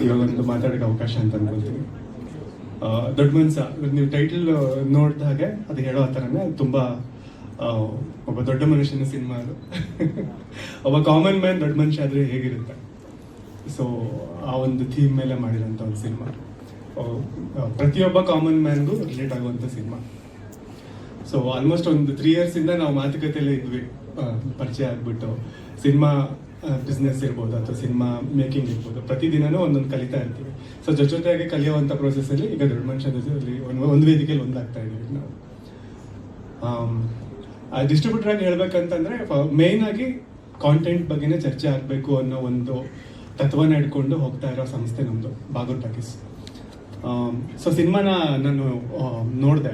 ಇವಾಗ ಒಂದು ಮಾತಾಡೋಕ್ಕೆ ಅವಕಾಶ ಅಂತ ಅನ್ಕೊಳ್ತೀನಿ. ದೊಡ್ಡ ಮನ್ಸ ನೀವು ಟೈಟಲ್ ನೋಡಿದ ಹಾಗೆ ಅದು ಹೇಳೋ ಥರನೇ ತುಂಬ ಒಬ್ಬ ದೊಡ್ಡ ಮನುಷ್ಯನ ಸಿನಿಮಾ ಅದು. ಒಬ್ಬ ಕಾಮನ್ ಮ್ಯಾನ್ ದೊಡ್ಡ ಮನುಷ್ಯ ಆದರೆ ಹೇಗಿರುತ್ತೆ, ಸೊ ಆ ಒಂದು ಥೀಮ್ ಮೇಲೆ ಮಾಡಿರೋಂಥ ಒಂದು ಸಿನಿಮಾ. ಪ್ರತಿಯೊಬ್ಬ ಕಾಮನ್ ಮ್ಯಾನ್ಗೂ ರಿಲೇಟ್ ಆಗುವಂಥ ಸಿನಿಮಾ. ಸೊ ಆಲ್ಮೋಸ್ಟ್ ಒಂದು 3 years ಇಂದ ನಾವು ಮಾತುಕತೆಯಲ್ಲೇ ಇದ್ವಿ, ಪರಿಚಯ ಆಗ್ಬಿಟ್ಟು ಸಿನಿಮಾ ಬಿಸ್ನೆಸ್ ಇರ್ಬೋದು ಅಥವಾ ಸಿನಿಮಾ ಮೇಕಿಂಗ್ ಇರ್ಬೋದು, ಪ್ರತಿದಿನನೂ ಒಂದೊಂದು ಕಲಿತಾ ಇರ್ತೀವಿ. ಸೊ ಜೊತೆಯಾಗಿ ಕಲಿಯುವಂಥ ಪ್ರೊಸೆಸ್ಸಲ್ಲಿ ಈಗ ದೊಡ್ಡ ಮನುಷ್ಯದಲ್ಲಿ ಒಂದು ವೇದಿಕೆಯಲ್ಲಿ ಒಂದಾಗ್ತಾ ಇದ್ದೀವಿ ನಾವು. ಡಿಸ್ಟ್ರಿಬ್ಯೂಟರ್ ಆಗಿ ಹೇಳ್ಬೇಕಂತಂದ್ರೆ ಮೇಯ್ನ್ ಆಗಿ ಕಾಂಟೆಂಟ್ ಬಗ್ಗೆನೇ ಚರ್ಚೆ ಆಗಬೇಕು ಅನ್ನೋ ಒಂದು ತತ್ವನ ಇಟ್ಕೊಂಡು ಹೋಗ್ತಾ ಇರೋ ಸಂಸ್ಥೆ ನಮ್ಮದು ಬಾಗೂರ್ ಟಾಕೀಸ್. ಸೊ ಸಿನಿಮಾನ ನಾನು ನೋಡಿದೆ,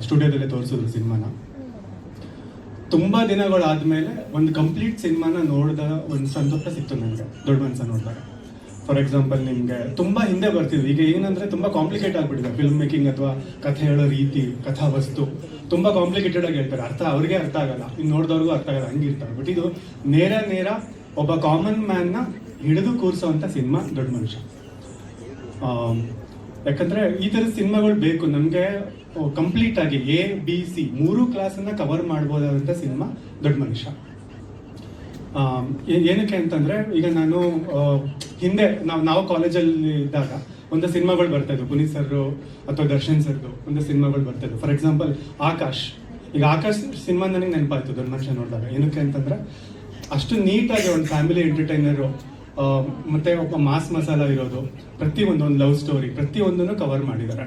ಸ್ಟುಡಿಯೋದಲ್ಲೇ ತೋರಿಸಿದ್ರು ಸಿನಿಮಾನ. ತುಂಬ ದಿನಗಳಾದ್ಮೇಲೆ ಒಂದು ಕಂಪ್ಲೀಟ್ ಸಿನಿಮಾನ ನೋಡಿದ ಒಂದು ಸಂತೋಷ ಸಿಕ್ತು ನನಗೆ ದೊಡ್ಡ ಮನಸ್ಸ ನೋಡಿದಾಗ. ಫಾರ್ ಎಕ್ಸಾಂಪಲ್ ನಿಮಗೆ ತುಂಬ ಹಿಂದೆ ಬರ್ತಿದ್ವಿ, ಈಗ ಏನಂದರೆ ತುಂಬ ಕಾಂಪ್ಲಿಕೇಟ್ ಆಗಿಬಿಟ್ಟಿದೆ ಫಿಲ್ಮ್ ಮೇಕಿಂಗ್ ಅಥವಾ ಕಥೆ ಹೇಳೋ ರೀತಿ, ಕಥಾ ವಸ್ತು ತುಂಬ ಕಾಂಪ್ಲಿಕೇಟೆಡ್ ಆಗಿ ಹೇಳ್ತಾರೆ, ಅವ್ರಿಗೆ ಅರ್ಥ ಆಗಲ್ಲ, ಇನ್ನು ನೋಡಿದವ್ರಿಗೂ ಅರ್ಥ ಆಗಲ್ಲ, ಹಂಗಿರ್ತಾರೆ. ಬಟ್ ಇದು ನೇರ ಒಬ್ಬ ಕಾಮನ್ ಮ್ಯಾನ್ನ ಹಿಡಿದು ಕೂರಿಸೋವಂಥ ಸಿನಿಮಾ ದೊಡ್ಡ ಮನುಷ್ಯ. ಯಾಕಂದ್ರೆ ಈ ಥರದ ಸಿನಿಮಾಗಳು ಬೇಕು ನಮಗೆ. ಕಂಪ್ಲೀಟ್ ಆಗಿ ABC 3 ಕ್ಲಾಸನ್ನ ಕವರ್ ಮಾಡ್ಬೋದಾದಂಥ ಸಿನಿಮಾ ದೊಡ್ಡ ಮನುಷ್ಯ. ಏನಕ್ಕೆ ಅಂತಂದ್ರೆ ಈಗ ನಾನು ಹಿಂದೆ ನಾವು ಕಾಲೇಜಲ್ಲಿ ಇದ್ದಾಗ ಒಂದು ಸಿನಿಮಾಗಳು ಬರ್ತಾ ಇದ್ವು, ಪುನೀತ್ ಸರ್ ಅಥವಾ ದರ್ಶನ್ ಸರ್ದು ಒಂದು ಸಿನಿಮಾಗಳು ಬರ್ತಾ ಇದ್ವು. For example Akash. ಈಗ ಆಕಾಶ್ ಸಿನಿಮಾ ನನಗೆ ನೆನಪಾಯ್ತು ದೊಡ್ಡ ಮನುಷ್ಯ ನೋಡಿದಾಗ. ಏನಕ್ಕೆ ಅಂತಂದ್ರೆ ಅಷ್ಟು ನೀಟಾಗಿ ಒಂದು ಫ್ಯಾಮಿಲಿ ಎಂಟರ್ಟೈನರು ಮತ್ತೆ ಒಬ್ಬ ಮಾಸ್ ಮಸಾಲ ಇರೋದು, ಪ್ರತಿಯೊಂದು ಒಂದು ಲವ್ ಸ್ಟೋರಿ ಪ್ರತಿಯೊಂದನ್ನು ಕವರ್ ಮಾಡಿದ್ದಾರೆ.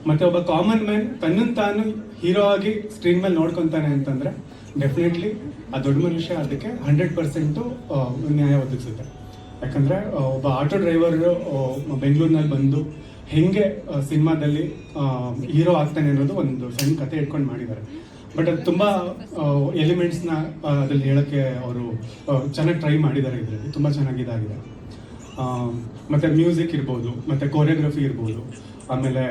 ಮತ್ತೆ ಒಬ್ಬ ಕಾಮನ್ ಮ್ಯಾನ್ ತನ್ನನ್ನು ತಾನು ಹೀರೋ ಆಗಿ ಸ್ಕ್ರೀನ್ ಮೇಲೆ ನೋಡ್ಕೊತಾನೆ ಅಂತಂದ್ರೆ ಡೆಫಿನೆಟ್ಲಿ ಆ ದೊಡ್ಡ ಮನುಷ್ಯ ಅದಕ್ಕೆ 100% ನ್ಯಾಯ ಒದಗಿಸುತ್ತೆ. ಯಾಕಂದ್ರೆ ಒಬ್ಬ ಆಟೋ ಡ್ರೈವರ್ ಬೆಂಗಳೂರಿನಲ್ಲಿ ಬಂದು ಹೆಂಗೆ ಸಿನಿಮಾದಲ್ಲಿ ಹೀರೋ ಆಗ್ತಾನೆ ಅನ್ನೋದು ಒಂದು ಸಣ್ಣ ಕತೆ ಇಟ್ಕೊಂಡು ಮಾಡಿದ್ದಾರೆ. ಬಟ್ ಅದು ತುಂಬ ಎಲಿಮೆಂಟ್ಸ್ನ ಅದ್ರಲ್ಲಿ ಹೇಳೋಕ್ಕೆ ಅವರು ಚೆನ್ನಾಗಿ ಟ್ರೈ ಮಾಡಿದ್ದಾರೆ. ಇದರಲ್ಲಿ ತುಂಬ ಚೆನ್ನಾಗಿ ಇದಾಗಿದೆ. ಮತ್ತು ಮ್ಯೂಸಿಕ್ ಇರ್ಬೋದು, ಮತ್ತು ಕೊರಿಯೋಗ್ರಫಿ ಇರ್ಬೋದು, ಆಮೇಲೆ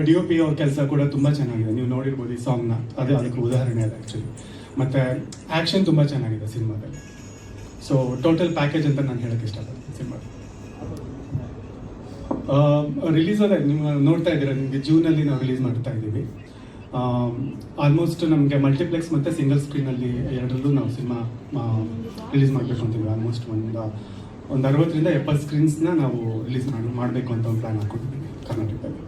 DOP ಅವ್ರ ಕೆಲಸ ಕೂಡ ತುಂಬ ಚೆನ್ನಾಗಿದೆ. ನೀವು ನೋಡಿರ್ಬೋದು ಈ ಸಾಂಗ್ನ, ಅದಕ್ಕೆ ಉದಾಹರಣೆ ಅದು ಆ್ಯಕ್ಚುಲಿ. ಮತ್ತು ಆ್ಯಕ್ಷನ್ ತುಂಬ ಚೆನ್ನಾಗಿದೆ ಸಿನಿಮಾದಲ್ಲಿ. ಸೊ ಟೋಟಲ್ ಪ್ಯಾಕೇಜ್ ಅಂತ ನಾನು ಹೇಳೋಕ್ಕೆ ಇಷ್ಟಪಡ್ತೀನಿ. ಸಿನಿಮಾ ರಿಲೀಸ್ ಅದೇ ನೀವು ನೋಡ್ತಾ ಇದ್ದೀರಾ, ನಿಮಗೆ ಜೂನಲ್ಲಿ ನಾವು ರಿಲೀಸ್ ಮಾಡ್ತಾ ಇದ್ದೀವಿ. ಆಲ್ಮೋಸ್ಟ್ ನಮಗೆ ಮಲ್ಟಿಪ್ಲೆಕ್ಸ್ ಮತ್ತು ಸಿಂಗಲ್ ಸ್ಕ್ರೀನಲ್ಲಿ ಎರಡರಲ್ಲೂ ನಾವು ಸಿನಿಮಾ ರಿಲೀಸ್ ಮಾಡಬೇಕು ಅಂತಿದ್ವಿ. ಆಲ್ಮೋಸ್ಟ್ ಒಂದು 60ರಿಂದ 70 ಸ್ಕ್ರೀನ್ಸ್ನ ನಾವು ರಿಲೀಸ್ ಮಾಡಬೇಕು ಅಂತ ಒಂದು ಪ್ಲ್ಯಾನ್ ಹಾಕ್ಕೊಂಡಿದ್ದೀವಿ ಕರ್ನಾಟಕದಲ್ಲಿ.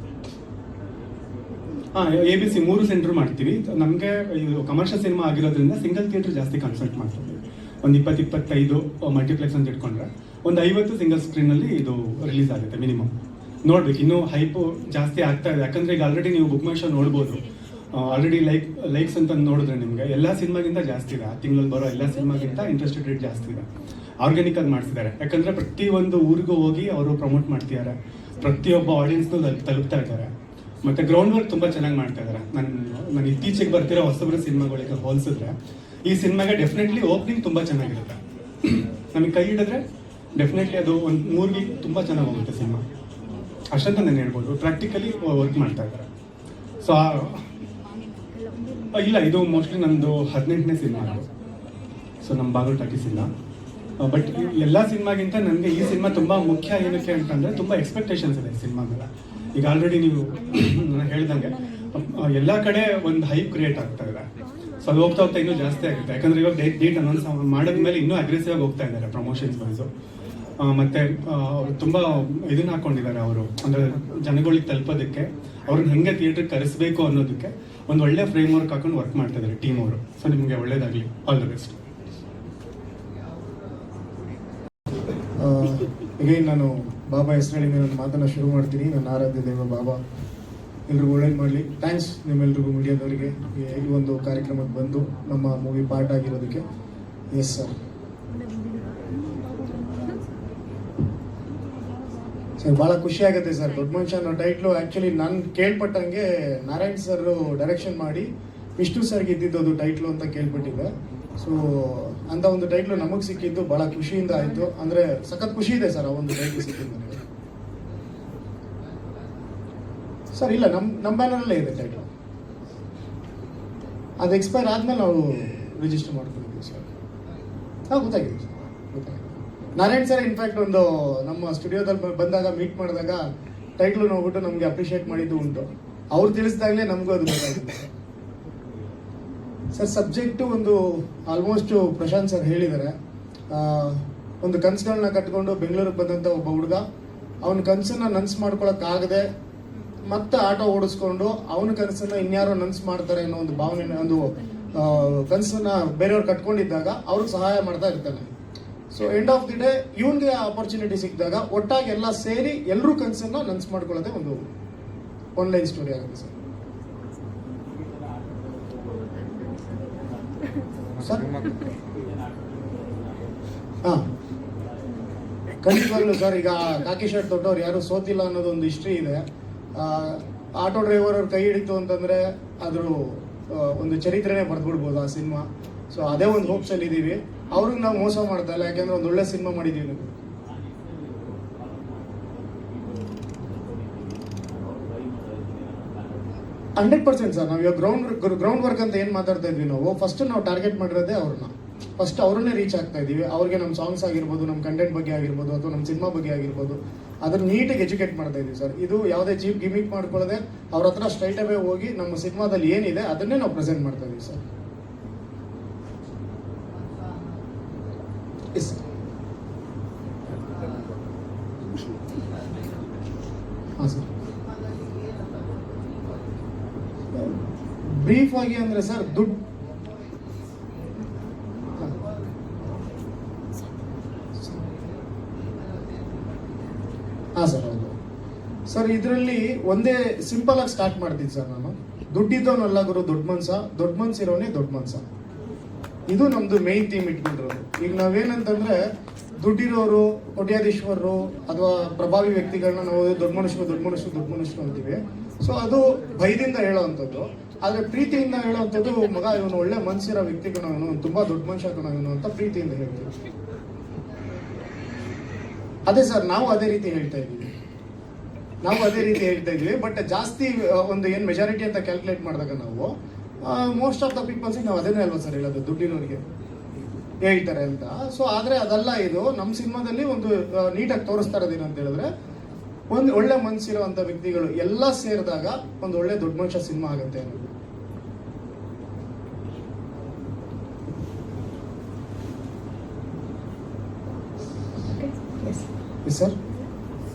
ABC 3 ಸೆಂಟ್ರ್ ಮಾಡ್ತೀವಿ. ನಮಗೆ ಇದು ಕಮರ್ಷಿಯಲ್ ಸಿನಿಮಾ ಆಗಿರೋದ್ರಿಂದ ಸಿಂಗಲ್ ಥಿಯೇಟ್ರ್ ಜಾಸ್ತಿ ಕಾನ್ಸಂಟ್ರೇಟ್ ಮಾಡ್ತೀವಿ. ಒಂದು 20-25 ಮಲ್ಟಿಪ್ಲೆಕ್ಸ್ ಅಂತ ಇಟ್ಕೊಂಡ್ರೆ ಒಂದು 50 ಸಿಂಗಲ್ ಸ್ಕ್ರೀನಲ್ಲಿ ಇದು ರಿಲೀಸ್ ಆಗುತ್ತೆ ಮಿನಿಮಮ್. ನೋಡ್ಬೇಕು, ಇನ್ನೂ ಹೈಪು ಜಾಸ್ತಿ ಆಗ್ತಾ ಇದೆ. ಯಾಕಂದರೆ ಈಗ ಆಲ್ರೆಡಿ ನೀವು ಬುಕ್ ಮೈ ಶೋ ನೋಡ್ಬೋದು, ಆಲ್ರೆಡಿ ಲೈಕ್ಸ್ ಅಂತ ನೋಡಿದ್ರೆ ನಿಮಗೆ ಎಲ್ಲ ಸಿನಿಮಾಗಿಂತ ಜಾಸ್ತಿ ಇದೆ. ಆ ತಿಂಗಳಲ್ಲಿ ಬರೋ ಎಲ್ಲ ಸಿನಿಮಾಗಿಂತ ಇಂಟ್ರೆಸ್ಟೆಡ್ ರೇಟ್ ಜಾಸ್ತಿ ಇದೆ. ಆರ್ಗ್ಯಾನಿಕ್ ಆಗಿ ಮಾಡಿಸಿದ್ದಾರೆ. ಯಾಕಂದರೆ ಪ್ರತಿಯೊಂದು ಊರಿಗೂ ಹೋಗಿ ಅವರು ಪ್ರಮೋಟ್ ಮಾಡ್ತಿದ್ದಾರೆ, ಪ್ರತಿಯೊಬ್ಬ ಆಡಿಯನ್ಸ್ಗೂ ತಲುಪ್ತಾ ಇದ್ದಾರೆ. ಮತ್ತು ಗ್ರೌಂಡ್ ವರ್ಕ್ ತುಂಬ ಚೆನ್ನಾಗಿ ಮಾಡ್ತಾ ಇದ್ದಾರೆ. ನಾನು ಇತ್ತೀಚೆಗೆ ಬರ್ತಿರೋ ಹೊಸಬ್ರ ಸಿನಿಮಾಗಳಿಗೆ ಹೋಲಿಸಿದ್ರೆ ಈ ಸಿನಿಮಾಗೆ ಡೆಫಿನೆಟ್ಲಿ ಓಪನಿಂಗ್ ತುಂಬ ಚೆನ್ನಾಗಿರುತ್ತೆ. ನಮಗೆ ಕೈ ಹಿಡಿದ್ರೆ ಡೆಫಿನೆಟ್ಲಿ ಅದು ಒಂದು 3 ವೀಕ್ ತುಂಬ ಚೆನ್ನಾಗಿ ಹೋಗುತ್ತೆ ಸಿನಿಮಾ, ಅಷ್ಟಂತ ನಾನು ಹೇಳ್ಬೋದು. ಪ್ರಾಕ್ಟಿಕಲಿ ವರ್ಕ್ ಮಾಡ್ತಾ ಇದ್ದಾರೆ. ಸೊ ಇಲ್ಲ, ಇದು ಮೋಸ್ಟ್ಲಿ ನಂದು 18ನೇ ಸಿನಿಮಾ ಅದು. ಸೊ ನಮ್ಮ ಬಾಗೂರ್ ಟಾಕೀಸ್ ಇಲ್ಲ. ಬಟ್ ಎಲ್ಲ ಸಿನಿಮಾಗಿಂತ ನನಗೆ ಈ ಸಿನಿಮಾ ತುಂಬ ಮುಖ್ಯ. ಏನಕ್ಕೆ ಅಂತಂದರೆ ತುಂಬ ಎಕ್ಸ್ಪೆಕ್ಟೇಷನ್ಸ್ ಇದೆ ಈ ಸಿನಿಮಾ ಮೇಲೆ. ಈಗ ಆಲ್ರೆಡಿ ನೀವು ನಾನು ಹೇಳ್ದಂಗೆ ಎಲ್ಲ ಕಡೆ ಒಂದು ಹೈಪ್ ಕ್ರಿಯೇಟ್ ಆಗ್ತಾ ಇದೆ. ಸೊ ಅದು ಹೋಗ್ತಾ ಇನ್ನೂ ಜಾಸ್ತಿ ಆಗುತ್ತೆ. ಯಾಕಂದರೆ ಇವಾಗ ಡೇಟ್ ಅನೌನ್ಸ್ ಮಾಡಿದ್ಮೇಲೆ ಇನ್ನೂ ಅಗ್ರೆಸಿವ್ ಆಗಿ ಹೋಗ್ತಾ ಇದ್ದಾರೆ ಪ್ರಮೋಷನ್ಸ್ ವೈಸು. ಮತ್ತು ಅವರು ತುಂಬ ಇದನ್ನ ಹಾಕ್ಕೊಂಡಿದ್ದಾರೆ. ಅವರು ಅಂದರೆ ಜನಗಳಿಗೆ ತಲುಪೋದಕ್ಕೆ ಅವ್ರನ್ನ ಹೆಂಗೆ ಥಿಯೇಟ್ರಿಗೆ ಕರೆಸಬೇಕು ಅನ್ನೋದಕ್ಕೆ ಒಂದು ಒಳ್ಳೆ ಫ್ರೇಮ್ ವರ್ಕ್ ಹಾಕೊಂಡು ವರ್ಕ್ ಮಾಡ್ತಾ ಇದ್ದಾರೆ ಟೀಮ್ ಅವರು. ಸೊ ನಿಮಗೆ ಒಳ್ಳೇದಾಗಲಿ, ಆಲ್ ದ ಬೆಸ್ಟ್. ಅಗೈನ್ ನಾನು ಬಾಬಾ ಹೆಸರಲ್ಲಿ ಒಂದು ಮಾತನ್ನು ಶುರು ಮಾಡ್ತೀನಿ. ನನ್ನ ಆರಾಧ್ಯ ದೇವ ಬಾಬಾ ಎಲ್ರಿಗೂ ಒಳ್ಳೇದು ಮಾಡಲಿ. ಥ್ಯಾಂಕ್ಸ್ ನಿಮ್ಮೆಲ್ರಿಗೂ ಮೀಡಿಯಾದವರಿಗೆ ಈ ಒಂದು ಕಾರ್ಯಕ್ರಮಕ್ಕೆ ಬಂದು ನಮ್ಮ ಮೂವಿ ಪಾರ್ಟ್ ಆಗಿರೋದಕ್ಕೆ. Yes sir. ಸರ್ ಭಾಳ ಖುಷಿ ಆಗುತ್ತೆ ಸರ್. ದೊಡ್ಡ ಮನುಷ್ಯ ಅನ್ನೋ ಟೈಟ್ಲು ಆ್ಯಕ್ಚುಲಿ ನಾನು ಕೇಳ್ಪಟ್ಟಂಗೆ ನಾರಾಯಣ್ ಸರ್ ಡೈರೆಕ್ಷನ್ ಮಾಡಿ ವಿಷ್ಣು ಸರ್ಗೆ ಇದ್ದಿದ್ದು ಟೈಟ್ಲು ಅಂತ ಕೇಳ್ಪಟ್ಟಿದ್ದೆ. ಸೊ ಅಂತ ಒಂದು ಟೈಟ್ಲು ನಮಗೆ ಸಿಕ್ಕಿದ್ದು ಭಾಳ ಖುಷಿಯಿಂದ ಆಯಿತು. ಅಂದರೆ ಸಖತ್ ಖುಷಿ ಇದೆ ಸರ್ ಆ ಒಂದು ಟೈಟ್ಲು ಸಿಕ್ಕಿದ್ದು ನನಗೆ. ಸರ್ ಇಲ್ಲ, ನಮ್ಮ ಬ್ಯಾನರಲ್ಲೇ ಇದೆ ಟೈಟ್ಲು. ಅದು ಎಕ್ಸ್ಪೈರ್ ಆದಮೇಲೆ ನಾವು ರಿಜಿಸ್ಟರ್ ಮಾಡ್ಕೊಂಡಿದ್ದೀವಿ ಸರ್. ಗೊತ್ತಾಗಿದೆ ಸರ್, ಗೊತ್ತಾಗಿದೆ. ನಾರಾಯಣ್ ಸರ್ ಇನ್ಫ್ಯಾಕ್ಟ್ ಒಂದು ನಮ್ಮ ಸ್ಟುಡಿಯೋದಲ್ಲಿ ಬಂದಾಗ ಮೀಟ್ ಮಾಡಿದಾಗ ಟೈಟ್ಲು ನೋಡ್ಬಿಟ್ಟು ನಮಗೆ ಅಪ್ರಿಷಿಯೇಟ್ ಮಾಡಿದ್ದು ಉಂಟು. ಅವ್ರು ತಿಳಿಸಿದಾಗಲೇ ನಮಗೂ ಅದು ಗೊತ್ತಾಗಿದೆ ಸರ್. ಸಬ್ಜೆಕ್ಟು ಒಂದು ಆಲ್ಮೋಸ್ಟ್ ಪ್ರಶಾಂತ್ ಸರ್ ಹೇಳಿದ್ದಾರೆ. ಒಂದು ಕನಸುಗಳನ್ನ ಕಟ್ಕೊಂಡು ಬೆಂಗಳೂರಿಗೆ ಬಂದಂಥ ಒಬ್ಬ ಹುಡುಗ ಅವನ ಕನಸನ್ನ ನನ್ಸು ಮಾಡ್ಕೊಳಕ್ಕಾಗದೆ ಮತ್ತೆ ಆಟೋ ಓಡಿಸ್ಕೊಂಡು ಅವನ ಕನಸನ್ನ ಇನ್ಯಾರೋ ನನ್ಸು ಮಾಡ್ತಾರೆ ಅನ್ನೋ ಒಂದು ಭಾವನೆ, ಒಂದು ಕನಸನ್ನ ಬೇರೆಯವ್ರು ಕಟ್ಕೊಂಡಿದ್ದಾಗ ಅವ್ರಿಗೆ ಸಹಾಯ ಮಾಡ್ತಾ ಇರ್ತಾನೆ. So end of the day ಇವನ್ಗೆ ಆಪರ್ಚುನಿಟಿ ಸಿಕ್ಕಿದಾಗ ಒಟ್ಟಾಗಿ ಎಲ್ಲ ಸೇರಿ ಎಲ್ಲರೂ ಕನಸನ್ನ ನನ್ಸು ಮಾಡ್ಕೊಳ್ಳೋದೇ ಒಂದು ಆನ್ಲೈನ್ ಸ್ಟೋರಿ ಆಗುತ್ತೆ ಸರ್. ಹಾಂ, ಖಂಡಿತವಾಗ್ಲೂ ಸರ್. ಈಗ ಕಾಕಿ ಶರ್ಟ್ ತೊಟ್ಟವ್ರು ಯಾರು ಸೋತಿಲ್ಲ ಅನ್ನೋದೊಂದು ಹಿಸ್ಟ್ರಿ ಇದೆ. ಆಟೋ ಡ್ರೈವರ್ ಅವ್ರ ಕೈ ಹಿಡಿತು ಅಂತಂದ್ರೆ ಅದ್ರ ಒಂದು ಚರಿತ್ರೆನೇ ಬರೆದ್ಬಿಡ್ಬೋದು ಆ ಸಿನಿಮಾ. ಸೊ ಅದೇ ಒಂದು ಹೋಪ್ಸಲ್ಲಿ ಇದ್ದೀವಿ. ಅವ್ರಿಗೆ ನಾವು ಮೋಸ ಮಾಡ್ತಾ ಇಲ್ಲ, ಯಾಕೆಂದ್ರೆ ಒಂದು ಒಳ್ಳೆ ಸಿನಿಮಾ ಮಾಡಿದ್ದೀವಿ ನಾವು. 100% ಸರ್. ನಾವು ಇವಾಗ ಗ್ರೌಂಡ್ ವರ್ಕ್ ಅಂತ ಏನು ಮಾತಾಡ್ತಾ ಇದ್ವಿ ನಾವು, ಫಸ್ಟ್ ನಾವು ಟಾರ್ಗೆಟ್ ಮಾಡಿರೋದೇ ಅವ್ರನ್ನ. ಫಸ್ಟ್ ಅವ್ರನ್ನೇ ರೀಚ್ ಆಗ್ತಾ ಇದೀವಿ. ಅವ್ರಿಗೆ ನಮ್ಮ ಸಾಂಗ್ಸ್ ಆಗಿರ್ಬೋದು, ನಮ್ಮ ಕಂಟೆಂಟ್ ಬಗ್ಗೆ ಆಗಿರ್ಬೋದು, ಅಥವಾ ನಮ್ಮ ಸಿನಿಮಾ ಬಗ್ಗೆ ಆಗಿರ್ಬೋದು, ಅದನ್ನ ನೀಟಾಗಿ ಎಜುಕೇಟ್ ಮಾಡ್ತಾ ಇದೀವಿ ಸರ್. ಇದು ಯಾವುದೇ ಚೀಪ್ ಗಿಮಿಕ್ ಮಾಡ್ಕೊಳ್ಳದೆ ಅವ್ರ ಹತ್ರ ಸ್ಟ್ರೈಟ್ ಅವೇ ಹೋಗಿ ನಮ್ಮ ಸಿನಿಮಾದಲ್ಲಿ ಏನಿದೆ ಅದನ್ನೇ ನಾವು ಪ್ರೆಸೆಂಟ್ ಮಾಡ್ತಾ ಇದೀವಿ ಸರ್. ಹಾಂ ಸರ್. ಬ್ರೀಫ್ ಆಗಿ ಅಂದ್ರೆ ಸರ್, ದುಡ್ಡು ಹಾಂ ಸರ್. ಹೌದು ಸರ್. ಇದರಲ್ಲಿ ಒಂದೇ ಸಿಂಪಲ್ ಆಗಿ ಸ್ಟಾರ್ಟ್ ಮಾಡ್ತೀನಿ ಸರ್ ನಾನು. ದುಡ್ಡಿದ್ದವನಲ್ಲ ಗುರು ದೊಡ್ಡ ಮನ್ಸಿರೋನೇ ದೊಡ್ಡ ಮನ್ಸ. ಇದು ನಮ್ದು ಮೇನ್ ಥೀಮ್ ಇಟ್ಕೊಂಡಿರೋದು. ಈಗ ನಾವೇನಂತಂದ್ರೆ ದುಡ್ಡಿರೋರು, ಕೋಟ್ಯಾಧೀಶ್ವರರು ಅಥವಾ ಪ್ರಭಾವಿ ವ್ಯಕ್ತಿಗಳನ್ನ ನಾವು ದೊಡ್ಡ ಮನುಷ್ಯರು ಅಂತೀವಿ. ಸೊ ಅದು ಭಯದಿಂದ ಹೇಳೋವಂಥದ್ದು. ಆದ್ರೆ ಪ್ರೀತಿಯಿಂದ ಹೇಳೋವಂಥದ್ದು, ಮಗ ಇವನು ಒಳ್ಳೆ ಮನ್ಸಿರೋ ವ್ಯಕ್ತಿ ಕಣ, ಇವನು ತುಂಬಾ ದೊಡ್ಡ ಮನುಷ್ಯ ಕಣ ಇವನು ಅಂತ ಪ್ರೀತಿಯಿಂದ ಹೇಳ್ತೀವಿ. ಅದೇ ಸರ್, ನಾವು ಅದೇ ರೀತಿ ಹೇಳ್ತಾ ಇದ್ದೀವಿ. ಬಟ್ ಜಾಸ್ತಿ ಒಂದು ಏನು ಮೆಜಾರಿಟಿ ಅಂತ ಕ್ಯಾಲ್ಕುಲೇಟ್ ಮಾಡಿದಾಗ ನಾವು ಮೋಸ್ಟ್ ಆಫ್ ದ ಪೀಪಲ್ಸಿಗೆ ನಾವು ಅದನ್ನೇ ಅಲ್ವಾ ಸರ್ ಹೇಳೋದು, ದುಡ್ಡಿನವ್ರಿಗೆ ಹೇಳ್ತಾರೆ ಅಂತ. ಸೊ ಆದರೆ ಅದಲ್ಲ. ಇದು ನಮ್ಮ ಸಿನಿಮಾದಲ್ಲಿ ಒಂದು ನೀಟಾಗಿ ತೋರಿಸ್ತಾ ಇರೋದೇನು ಅಂತ ಹೇಳಿದ್ರೆ, ಒಂದು ಒಳ್ಳೆ ಮನಸ್ಸಿರೋ ಅಂಥ ವ್ಯಕ್ತಿಗಳು ಎಲ್ಲ ಸೇರಿದಾಗ ಒಂದು ಒಳ್ಳೆ ದೊಡ್ಡ ಮನುಷ್ಯ ಸಿನಿಮಾ ಆಗುತ್ತೆ ಅನ್ನೋದು. ಸರ್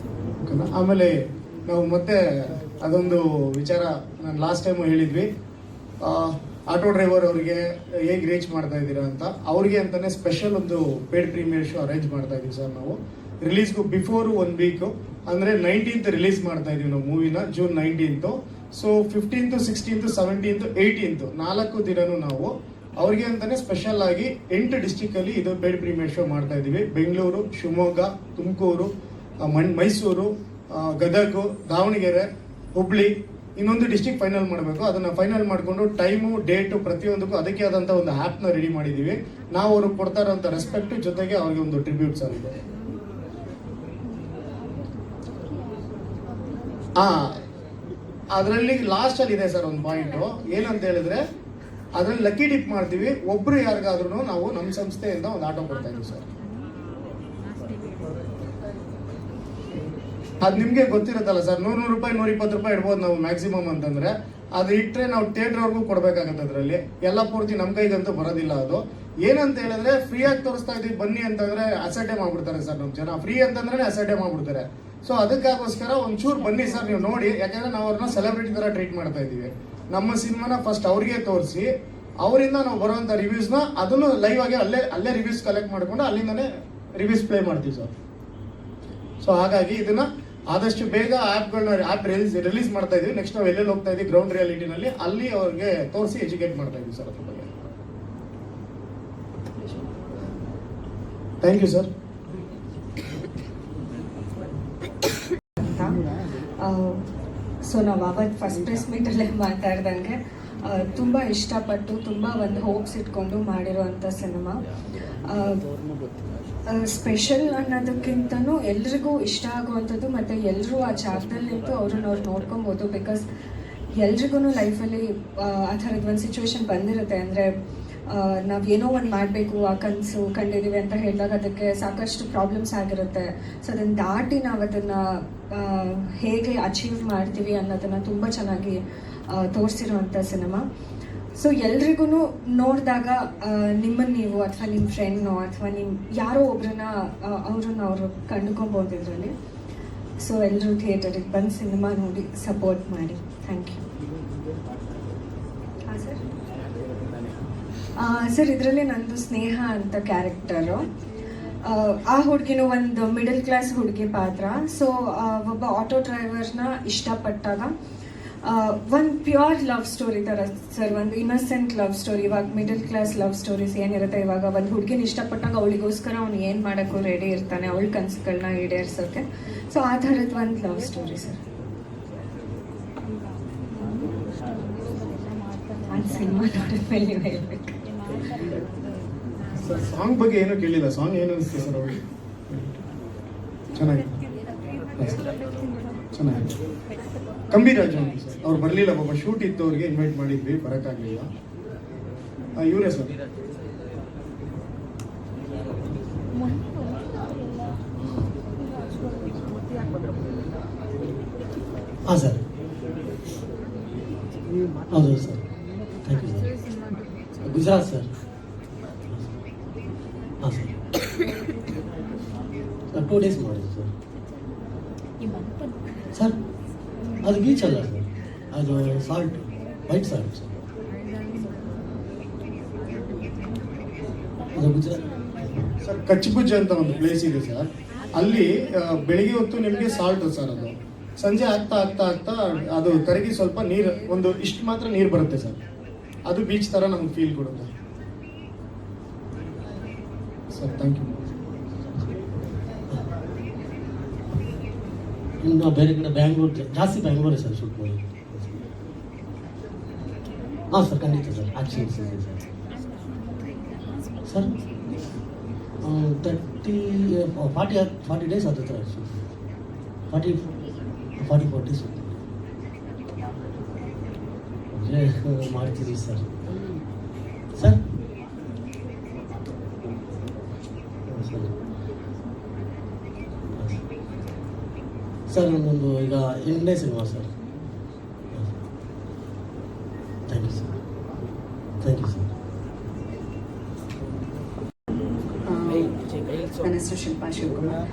ಆಮೇಲೆ ನಾವು ಮತ್ತೆ ಅದೊಂದು ವಿಚಾರ ನಾನು ಲಾಸ್ಟ್ ಟೈಮು ಹೇಳಿದ್ವಿ, ಆಟೋ ಡ್ರೈವರ್ ಅವರಿಗೆ ಹೇಗೆ ರೀಚ್ ಮಾಡ್ತಾ ಇದ್ದೀರಾ ಅಂತ. ಅವ್ರಿಗೆ ಅಂತಾನೆ ಸ್ಪೆಷಲ್ ಒಂದು ಪೇಡ್ ಪ್ರೀಮಿಯರ್ ಶೋ ಅರೇಂಜ್ ಮಾಡ್ತಾ ಇದೀವಿ ಸರ್ ನಾವು. ರಿಲೀಸ್ಗೂ ಬಿಫೋರ್ 1 ವೀಕು, ಅಂದರೆ 19th ರಿಲೀಸ್ ಮಾಡ್ತಾ ಇದೀವಿ ನಾವು ಮೂವಿನ, June 19th. So 15th, 16th, 17th, 18th 4 ದಿನನೂ ನಾವು ಅವ್ರಿಗೆ ಅಂತಾನೆ ಸ್ಪೆಷಲ್ ಆಗಿ 8 ಡಿಸ್ಟಿಕಲ್ಲಿ ಇದು ಪೇಡ್ ಪ್ರೀಮಿಯರ್ ಶೋ ಮಾಡ್ತಾ ಇದೀವಿ. ಬೆಂಗಳೂರು, ಶಿವಮೊಗ್ಗ, ತುಮಕೂರು, ಮೈಸೂರು, ಗದಗ, ದಾವಣಗೆರೆ, ಹುಬ್ಳಿ, ಇನ್ನೊಂದು ಡಿಸ್ಟಿಕ್ ಫೈನಲ್ ಮಾಡಬೇಕು. ಅದನ್ನ ಫೈನಲ್ ಮಾಡಿಕೊಂಡು ಟೈಮು, ಡೇಟು ಪ್ರತಿಯೊಂದಕ್ಕೂ ಅದಕ್ಕೆ ಆದಂಥ ಒಂದು ಆ್ಯಪ್ನ ರೆಡಿ ಮಾಡಿದ್ದೀವಿ ನಾವು. ಅವ್ರಿಗೆ ಕೊಡ್ತಾ ಇರೋಂಥ ರೆಸ್ಪೆಕ್ಟ್ ಜೊತೆಗೆ ಅವ್ರಿಗೆ ಒಂದು ಟ್ರಿಬ್ಯೂಟ್ಸ್ ಆಗಿದೆ. ಅದರಲ್ಲಿ ಲಾಸ್ಟಲ್ಲಿ ಇದೆ ಸರ್ ಒಂದು ಪಾಯಿಂಟು, ಏನಂತ ಹೇಳಿದ್ರೆ ಅದರಲ್ಲಿ ಲಕ್ಕಿ ಡಿಪ್ ಮಾಡ್ತೀವಿ. ಒಬ್ರು ಯಾರಿಗಾದ್ರೂ ನಾವು ನಮ್ಮ ಸಂಸ್ಥೆಯಿಂದ ಒಂದು ಆಟೋ ಕೊಡ್ತಾ ಇದೀವಿ ಸರ್. ಅದು ನಿಮಗೆ ಗೊತ್ತಿರುತ್ತಲ್ಲ ಸರ್, 100 ರೂಪಾಯಿ 120 ರೂಪಾಯಿ ಇಡ್ಬೋದು ನಾವು ಮ್ಯಾಕ್ಸಿಮಮ್ ಅಂತಂದ್ರೆ. ಅದು ಇಟ್ಟರೆ ನಾವು ಥಿಯೇಟ್ರ್ವರೆಗೂ ಕೊಡಬೇಕಾಗತ್ತೆ. ಅದರಲ್ಲಿ ಎಲ್ಲ ಪೂರ್ತಿ ನಮ್ಮ ಕೈಗಂತೂ ಬರೋದಿಲ್ಲ. ಅದು ಏನಂತ ಹೇಳಿದ್ರೆ ಫ್ರೀಯಾಗಿ ತೋರಿಸ್ತಾ ಇದೀವಿ ಬನ್ನಿ ಅಂತಂದ್ರೆ ಅಸಡ್ಡೆ ಮಾಡ್ಬಿಡ್ತಾರೆ ಸರ್ ನಮ್ಮ ಜನ. ಫ್ರೀ ಅಂತಂದ್ರೆ ಅಸಡ್ಡೆ ಮಾಡ್ಬಿಡ್ತಾರೆ. ಸೊ ಅದಕ್ಕೋಸ್ಕರ ಒಂಚೂರು ಬನ್ನಿ ಸರ್ ನೀವು ನೋಡಿ, ಯಾಕಂದ್ರೆ ನಾವು ಅವ್ರನ್ನ ಸೆಲೆಬ್ರಿಟಿ ತರ ಟ್ರೀಟ್ ಮಾಡ್ತಾ ಇದೀವಿ. ನಮ್ಮ ಸಿನಿಮಾನ ಫಸ್ಟ್ ಅವ್ರಿಗೆ ತೋರಿಸಿ, ಅವರಿಂದ ನಾವು ಬರುವಂತ ರಿವ್ಯೂಸ್ನ ಅದನ್ನು ಲೈವ್ ಆಗಿ ಅಲ್ಲೇ ರಿವ್ಯೂಸ್ ಕಲೆಕ್ಟ್ ಮಾಡ್ಕೊಂಡು ಅಲ್ಲಿಂದನೇ ರಿವ್ಯೂಸ್ ಪ್ಲೇ ಮಾಡ್ತೀವಿ ಸರ್. ಸೊ ಹಾಗಾಗಿ ಇದನ್ನ ಆದಷ್ಟು ಬೇಗ ಆ್ಯಪ್ ರಿಲೀಸ್ ಮಾಡ್ತಾ ಇದೀವಿ. ನೆಕ್ಸ್ಟ್ ನಾವು ಎಲ್ಲೆಲ್ಲಿ ಹೋಗ್ತಾ ಇದೀವಿ ಗ್ರೌಂಡ್ ರಿಯಾಲಿಟಿನಲ್ಲಿ ಅಲ್ಲಿ ಅವ್ರಿಗೆ ತೋರಿಸಿ ಎಜುಕೇಟ್ ಮಾಡ್ತಾ ಇದೀವಿ ಸರ್ ಅದ್ರ ಬಗ್ಗೆ. Thank you sir. ಸೊ ನಾವು ಅವತ್ತು ಫಸ್ಟ್ ಪ್ರೆಸ್ ಮೀಟಲ್ಲೇ ಮಾತಾಡ್ದಂಗೆ ತುಂಬ ಇಷ್ಟಪಟ್ಟು ತುಂಬ ಒಂದು ಹೋಪ್ಸ್ ಇಟ್ಕೊಂಡು ಮಾಡಿರುವಂಥ ಸಿನಿಮಾ. ಸ್ಪೆಷಲ್ ಅನ್ನೋದಕ್ಕಿಂತನೂ ಎಲ್ರಿಗೂ ಇಷ್ಟ ಆಗುವಂಥದ್ದು, ಮತ್ತು ಎಲ್ಲರೂ ಆ ಜಾಗದಲ್ಲಿ ನಿಂತು ಅವ್ರನ್ನ ನೋಡ್ಕೊಬೋದು. ಬಿಕಾಸ್ ಎಲ್ರಿಗೂ ಲೈಫಲ್ಲಿ ಆ ಥರದ್ದು ಒಂದು ಸಿಚುವೇಶನ್ ಬಂದಿರುತ್ತೆ. ಅಂದರೆ ನಾವು ಏನೋ ಒಂದು ಮಾಡಬೇಕು ಆ ಕನಸು ಕಂಡಿದ್ದೀವಿ ಅಂತ ಹೇಳಿದಾಗ ಅದಕ್ಕೆ ಸಾಕಷ್ಟು ಪ್ರಾಬ್ಲಮ್ಸ್ ಆಗಿರುತ್ತೆ. ಸೊ ಅದನ್ನು ದಾಟಿ ನಾವು ಅದನ್ನು ಹೇಗೆ ಅಚೀವ್ ಮಾಡ್ತೀವಿ ಅನ್ನೋದನ್ನು ತುಂಬ ಚೆನ್ನಾಗಿ ತೋರಿಸಿರುವಂಥ ಸಿನಿಮಾ. ಸೊ ಎಲ್ರಿಗೂ ನೋಡಿದಾಗ ನಿಮ್ಮನ್ನು ನೀವು ಅಥವಾ ನಿಮ್ಮ ಫ್ರೆಂಡ್ನೋ ಅಥವಾ ನಿಮ್ಮ ಯಾರೋ ಒಬ್ರನ್ನ ಅವರು ಕಂಡುಕೊಬೋದು ಇದರಲ್ಲಿ. ಸೊ ಎಲ್ಲರೂ ಥಿಯೇಟರಿಗೆ ಬಂದು ಸಿನಿಮಾ ನೋಡಿ ಸಪೋರ್ಟ್ ಮಾಡಿ. Thank you. ಹಾಂ ಸರ್. ಸರ್ ಇದರಲ್ಲಿ ನಂದು ಸ್ನೇಹ ಅಂತ ಕ್ಯಾರೆಕ್ಟರು. ಆ ಹುಡುಗಿನೂ ಒಂದು ಮಿಡಲ್ ಕ್ಲಾಸ್ ಹುಡುಗಿ ಪಾತ್ರ. ಸೊ ಒಬ್ಬ ಆಟೋ ಡ್ರೈವರ್ನ ಇಷ್ಟಪಟ್ಟಾಗ ಒಂದು ಪ್ಯೂರ್ ಲವ್ ಸ್ಟೋರಿ ಥರ ಸರ್, ಒಂದು ಇನ್ನಸೆಂಟ್ ಲವ್ ಸ್ಟೋರಿ. ಇವಾಗ ಮಿಡಲ್ ಕ್ಲಾಸ್ ಲವ್ ಸ್ಟೋರೀಸ್ ಏನಿರುತ್ತೆ, ಇವಾಗ ಒಂದು ಹುಡುಗಿನ ಇಷ್ಟಪಟ್ಟಾಗ ಅವಳಿಗೋಸ್ಕರ ಅವ್ನು ಏನು ಮಾಡೋಕ್ಕೂ ರೆಡಿ ಇರ್ತಾನೆ, ಅವಳ ಕನಸುಗಳನ್ನ ಈಡೇರಿಸೋಕ್ಕೆ. ಸೊ ಆ ಥರದ್ದು ಒಂದು ಲವ್ ಸ್ಟೋರಿ ಸರ್. ಆ ಸಿನಿಮಾ ನೋಡಿದ್ಮೇಲೆ ನೀವು ಹೇಳ್ಬೇಕು. ಸರ್ ಸಾಂಗ್ ಬಗ್ಗೆ ಏನೂ ಕೇಳಿಲ್ಲ. ಸಾಂಗ್ ಏನು ಅನಿಸ್ತು ಸರ್ ಅವ್ರಿಗೆ? ಚೆನ್ನಾಗಿದೆ. ಕಂಬೀರಾಜು ಅಂತ ಸರ್, ಅವ್ರು ಬರಲಿಲ್ಲ. ಪಾಪ ಶೂಟ್ ಇತ್ತು, ಅವ್ರಿಗೆ ಇನ್ವೈಟ್ ಮಾಡಿದ್ವಿ, ಬರೋಕ್ಕಾಗಲಿಲ್ಲ. ಇವರೇ ಸರ್. ಹಾಂ ಸರ್, ಹೌದು sir. Thank you sir. Gujarat sir. ಹಾಂ ಸರ್. 2 days ಮಾಡಿದ್ದು ಸರ್. ಸರ್ ಅದು ಬೀಚ್ ಅಲ್ಲ ಸರ್, ಅದು ಸಾಲ್ಟ್, ವೈಟ್ ಸಾಲ್ಟ್ ಸರ್. ಅದು ಗುಜರಾತ್ ಸರ್ ಕಚ್ಬುಜ್ ಅಂತ ಒಂದು ಪ್ಲೇಸ್ ಇದೆ ಸರ್. ಅಲ್ಲಿ ಬೆಳಿಗ್ಗೆ ಹೊತ್ತು ನಿಮಗೆ ಸಾಲ್ಟ್ ಸರ್, ಅದು ಸಂಜೆ ಆಗ್ತಾ ಆಗ್ತಾ ಆಗ್ತಾ ಅದು ಕರಗಿ ಸ್ವಲ್ಪ ನೀರು, ಒಂದು ಇಷ್ಟು ಮಾತ್ರ ನೀರು ಬರುತ್ತೆ ಸರ್. ಅದು ಬೀಚ್ ಥರ ನಮ್ಗೆ ಫೀಲ್ ಕೊಡುತ್ತೆ ಸರ್. Thank you. ಇನ್ನು ಬೇರೆ ಕಡೆ ಬ್ಯಾಂಗ್ಳೂರ್, ಜಾಸ್ತಿ ಬ್ಯಾಂಗ್ಳೂರೇ ಸರ್ ಶೂಟ್ ಮಾಡಿ. ಹಾಂ ಸರ್, ಖಂಡಿತ sir. Action sir sir 40 days ಆದ ಥರ ಶೂಟ್. 44 days ಮಾಡ್ತೀವಿ ಸರ್. ಸರ್ ಸರ್ ನಮ್ಮೊಂದು ಈಗ 8ನೇ cinema sir. Thank you sir. Thank you sir. ನನ್ನ ಹೆಸರು ಶಿಲ್ಪಾ ಶಿವಕುಮಾರ್.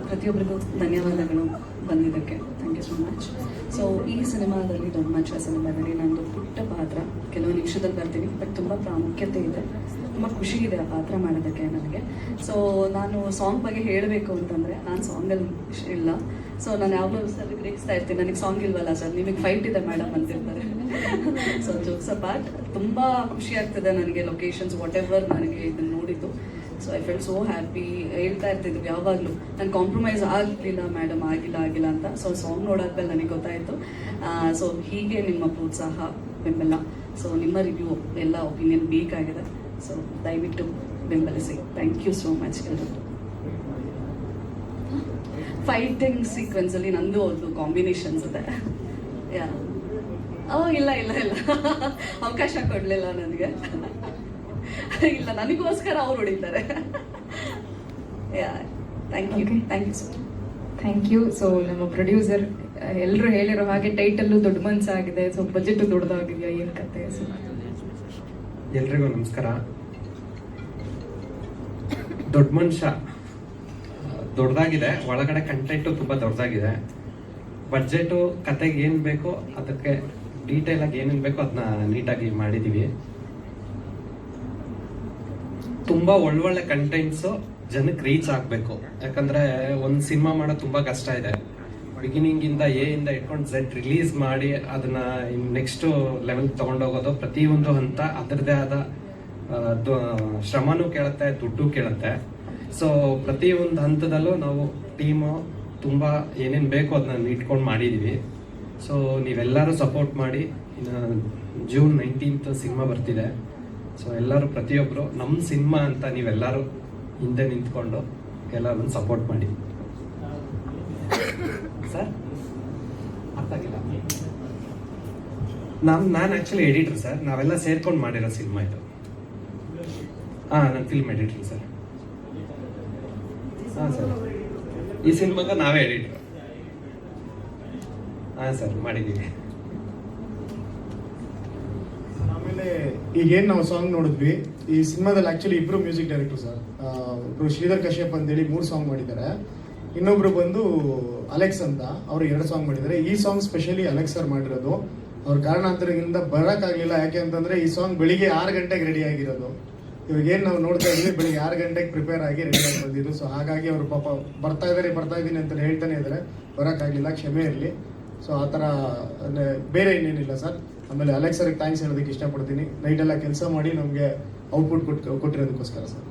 ಪ್ರತಿಯೊಬ್ಬರಿಗೂ ಧನ್ಯವಾದಗಳು ಬಂದಿದ್ದಕ್ಕೆ. Thank you so much. So ಈ ಸಿನಿಮಾದಲ್ಲಿ, ದೊಡ್ಡ ಮನುಷ್ಯ ಸಿನಿಮಾದಲ್ಲಿ ನಂದು ಪುಟ್ಟ ಪಾತ್ರ. ಕೆಲವು ನಿಮಿಷದಲ್ಲಿ ಬರ್ತೀನಿ, ಬಟ್ ತುಂಬ ಪ್ರಾಮುಖ್ಯತೆ ಇದೆ, ತುಂಬ ಖುಷಿ ಇದೆ ಆ ಪಾತ್ರ ಮಾಡೋದಕ್ಕೆ ನನಗೆ. ಸೊ ನಾನು ಸಾಂಗ್ ಬಗ್ಗೆ ಹೇಳಬೇಕು ಅಂತಂದರೆ, ನಾನು ಸಾಂಗಲ್ಲಿ ಇಲ್ಲ. ಸೊ ನಾನು ಯಾವಾಗಲೂ ಸರ್ ರೇಗಿಸ್ತಾ ಇರ್ತೀನಿ, ನನಗೆ ಸಾಂಗ್ ಇಲ್ವಲ್ಲ ಸರ್, ನಿಮಗೆ ಫೈಟ್ ಇದೆ ಮೇಡಮ್ ಅಂತಿರ್ತಾರೆ. ಸೊ ಜೋಕ್ಸ್ ಅಪಾರ್ಟ್, ತುಂಬ ಖುಷಿ ಆಗ್ತದೆ ನನಗೆ ಲೊಕೇಶನ್ಸ್ ವಾಟ್ ಎವರ್ ನನಗೆ ಇದನ್ನು ನೋಡಿದ್ದು. So I felt so happy. ಹೇಳ್ತಾ ಇರ್ತಿದ್ವಿ ಯಾವಾಗಲೂ, ನಾನು ಕಾಂಪ್ರಮೈಸ್ ಆಗಲಿಲ್ಲ ಮೇಡಮ್, ಆಗಿಲ್ಲ ಅಂತ. ಸೊ ಸಾಂಗ್ ನೋಡಾದ್ಮೇಲೆ ನನಗೆ ಗೊತ್ತಾಯಿತು. ಸೊ ಹೀಗೆ ನಿಮ್ಮ ಪ್ರೋತ್ಸಾಹ, ಬೆಂಬಲ, ಸೊ ನಿಮ್ಮ ರಿವ್ಯೂ ಎಲ್ಲ ಒಪಿನಿಯನ್ ಬೇಕಾಗಿದೆ. ಸೊ ದಯವಿಟ್ಟು ಬೆಂಬಲಿಸಿ. ಥ್ಯಾಂಕ್ ಯು ಸೋ ಮಚ್ ಎಲ್ಲರೂ. ಫೈಟಿಂಗ್ ಸೀಕ್ವೆನ್ಸಲ್ಲಿ ನಂದು ಒಂದು ಕಾಂಬಿನೇಷನ್ಸ್ ಇದೆ. ಯಾ ಇಲ್ಲ ಅವಕಾಶ ಕೊಡಲಿಲ್ಲ ನನಗೆ. ಇಲ್ಲ, ನನಗೋಸ್ಕರ ಅವ್ರು ಹೊಡಿತಾರೆ. Yeah thank you so much. Thank you. So ನಮ್ಮ ಪ್ರೊಡ್ಯೂಸರ್ ಎಲ್ಲರೂ ಹೇಳಿರೋ ಹಾಗೆ ಟೈಟಲ್ಲು ದೊಡ್ಡ ಮನಸ್ಸಾಗಿದೆ. ಸೊ ಬಜೆಟ್ ದೊಡ್ಡದಾಗಿದೆಯಾ, ಏನು ಕತೆ? ಸೊ ಎಲ್ರಿಗೂ ನಮಸ್ಕಾರ. ದೊಡ್ಡ ಮನುಷ್ಯ ದೊಡ್ಡದಾಗಿದೆ, ಒಳಗಡೆ ಕಂಟೆಂಟು ತುಂಬ ದೊಡ್ಡದಾಗಿದೆ. ಬಡ್ಜೆಟು ಕತೆಗೆ ಏನು ಬೇಕೋ ಅದಕ್ಕೆ ಡೀಟೇಲಾಗಿ ಏನೇನು ಬೇಕೋ ಅದನ್ನ ನೀಟಾಗಿ ಮಾಡಿದ್ದೀವಿ. ತುಂಬ ಒಳ್ಳೊಳ್ಳೆ ಕಂಟೆಂಟ್ಸು ಜನಕ್ಕೆ ರೀಚ್ ಆಗಬೇಕು. ಯಾಕಂದರೆ ಒಂದು ಸಿನಿಮಾ ಮಾಡೋದು ತುಂಬ ಕಷ್ಟ ಇದೆ. ಬಿಗಿನಿಂಗಿಂದ ಇಂದ ಇಟ್ಕೊಂಡು Z ರಿಲೀಸ್ ಮಾಡಿ ಅದನ್ನ ನೆಕ್ಸ್ಟು ಲೆವೆಲ್ ತೊಗೊಂಡೋಗೋದು, ಪ್ರತಿಯೊಂದು ಹಂತ ಅದರದ್ದೇ ಆದ ಶ್ರಮನೂ ಕೇಳುತ್ತೆ, ದುಡ್ಡು ಕೇಳುತ್ತೆ. ಸೊ ಪ್ರತಿಯೊಂದು ಹಂತದಲ್ಲೂ ನಾವು ಟೀಮು ತುಂಬ ಏನೇನು ಬೇಕೋ ಅದನ್ನ ಇಟ್ಕೊಂಡು ಮಾಡಿದ್ದೀವಿ. ಸೊ ನೀವೆಲ್ಲರೂ ಸಪೋರ್ಟ್ ಮಾಡಿ. June 19th ಸಿನಿಮಾ ಬರ್ತಿದೆ. ಸೊ ಎಲ್ಲರೂ ಪ್ರತಿಯೊಬ್ಬರು ನಮ್ಮ ಸಿನಿಮಾ ಅಂತ ನೀವೆಲ್ಲರೂ ಹಿಂದೆ ನಿಂತ್ಕೊಂಡು ಎಲ್ಲರೂ ಸಪೋರ್ಟ್ ಮಾಡಿ ಸರ್. ಅರ್ಥ ಆಗಿಲ್ಲ. ನಾನು ಆ್ಯಕ್ಚುಲಿ ಎಡಿಟರ್ ಸರ್. ನಾವೆಲ್ಲ ಸೇರ್ಕೊಂಡು ಮಾಡಿರೋ ಸಿನಿಮಾ ಇದು. ಹಾಂ ನಾನು ಫಿಲ್ಮ್ ಎಡಿಟರ್ ಸರ್. ಹಾಂ ಸರ್, ಈ ಸಿನಿಮಾಗೆ ನಾವೇ ಎಡಿಟರ್. ಹಾಂ ಸರ್, ಮಾಡಿದ್ದೀವಿ. ಆಮೇಲೆ ಈಗೇನು ನಾವು ಸಾಂಗ್ ನೋಡಿದ್ವಿ, ಈ ಸಿನಿಮಾದಲ್ಲಿ ಆಕ್ಚುಲಿ ಇಬ್ರು ಮ್ಯೂಸಿಕ್ ಡೈರೆಕ್ಟರ್ ಸರ್. ಒಬ್ರು ಶ್ರೀಧರ್ ಕಶ್ಯಪ್ ಅಂತೇಳಿ 3 ಸಾಂಗ್ ಮಾಡಿದ್ದಾರೆ, ಇನ್ನೊಬ್ರು ಬಂದು ಅಲೆಕ್ಸ್ ಅಂತ ಅವರು 2 ಸಾಂಗ್ ಮಾಡಿದ್ದಾರೆ. ಈ ಸಾಂಗ್ ಸ್ಪೆಷಲಿ ಅಲೆಕ್ಸ್ ಸರ್ ಮಾಡಿರೋದು. ಅವ್ರ ಕಾರಣಾಂತರದಿಂದ ಬರೋಕ್ಕಾಗಲಿಲ್ಲ, ಯಾಕೆ ಅಂತಂದ್ರೆ ಈ ಸಾಂಗ್ ಬೆಳಿಗ್ಗೆ 6 ಗಂಟೆಗೆ ರೆಡಿ ಆಗಿರೋದು. ಇವಾಗ ಏನು ನಾವು ನೋಡ್ತಾ ಇದ್ವಿ, ಬೆಳಿಗ್ಗೆ 6 ಗಂಟೆಗೆ ಪ್ರಿಪೇರ್ ಆಗಿ ರೆಡಿ ಆಗಿ ಬಂದಿದ್ದು. ಸೊ ಹಾಗಾಗಿ ಅವರು ಪಾಪ ಬರ್ತಾ ಇದ್ದೀನಿ ಅಂತ ಹೇಳ್ತಾನೆ ಇದ್ದಾರೆ, ಬರೋಕ್ಕಾಗಲಿಲ್ಲ, ಕ್ಷಮೆ ಇರಲಿ. ಸೊ ಆ ಥರ ಬೇರೆ ಇನ್ನೇನಿಲ್ಲ ಸರ್. ಆಮೇಲೆ ಅಲೆಕ್ಸ್ ಸರ್ಗೆ ಥ್ಯಾಂಕ್ಸ್ ಹೇಳೋದಕ್ಕೆ ಇಷ್ಟಪಡ್ತೀನಿ. ನೈಟೆಲ್ಲ ಕೆಲಸ ಮಾಡಿ ನಮಗೆ ಔಟ್ಪುಟ್ ಕೊಟ್ಟಿರೋದಕ್ಕೋಸ್ಕರ ಸರ್.